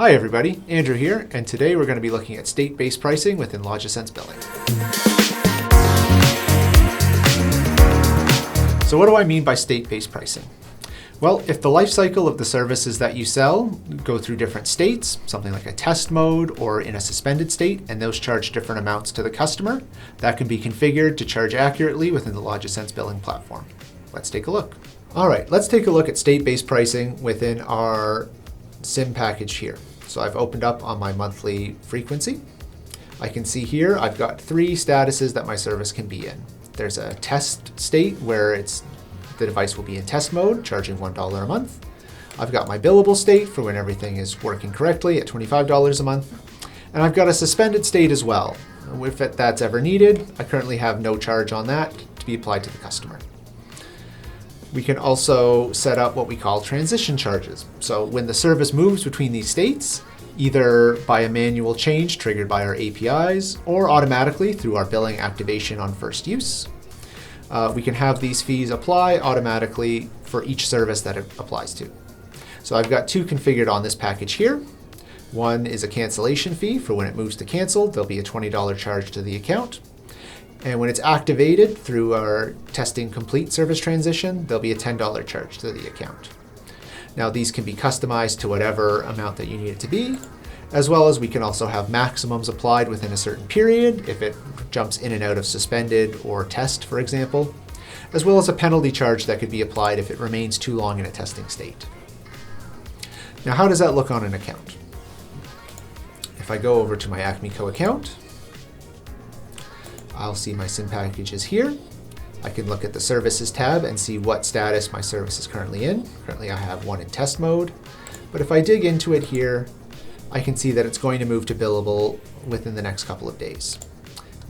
Hi everybody, Andrew here, and today we're going to be looking at state-based pricing within LogicSense Billing. So what do I mean by state-based pricing? Well, if the life cycle of the services that you sell go through different states, something like a test mode or in a suspended state, and those charge different amounts to the customer, that can be configured to charge accurately within the LogicSense Billing platform. Let's take a look. All right, let's take a look at state-based pricing within our SIM package here. So I've opened up on my monthly frequency. I can see here I've got three statuses that my service can be in. There's a test state where the device will be in test mode, charging $1 a month. I've got my billable state for when everything is working correctly at $25 a month. And I've got a suspended state as well. If that's ever needed, I currently have no charge on that to be applied to the customer. We can also set up what we call transition charges. So when the service moves between these states, either by a manual change triggered by our APIs or automatically through our billing activation on first use, we can have these fees apply automatically for each service that it applies to. So I've got two configured on this package here. One is a cancellation fee for when it moves to cancel. There'll be a $20 charge to the account. And when it's activated through our testing complete service transition, there'll be a $10 charge to the account. Now these can be customized to whatever amount that you need it to be, as well as we can also have maximums applied within a certain period if it jumps in and out of suspended or test, for example, as well as a penalty charge that could be applied if it remains too long in a testing state. Now how does that look on an account? If I go over to my AcmeCo account, I'll see my SIM packages here. I can look at the services tab and see what status my service is currently in. Currently I have one in test mode, but if I dig into it here, I can see that it's going to move to billable within the next couple of days.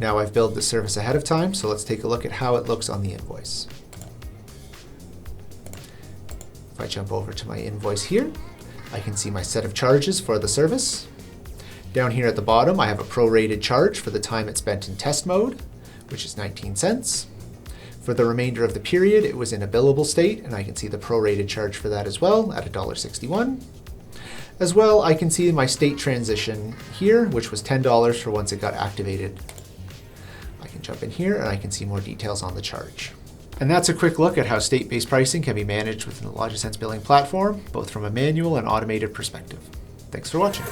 Now I've billed the service ahead of time, so let's take a look at how it looks on the invoice. If I jump over to my invoice here, I can see my set of charges for the service. Down here at the bottom, I have a prorated charge for the time it spent in test mode, which is 19 cents. For the remainder of the period, it was in a billable state, and I can see the prorated charge for that as well at $1.61. As well, I can see my state transition here, which was $10 for once it got activated. I can jump in here and I can see more details on the charge. And that's a quick look at how state-based pricing can be managed within the LogicSense Billing platform, both from a manual and automated perspective. Thanks for watching.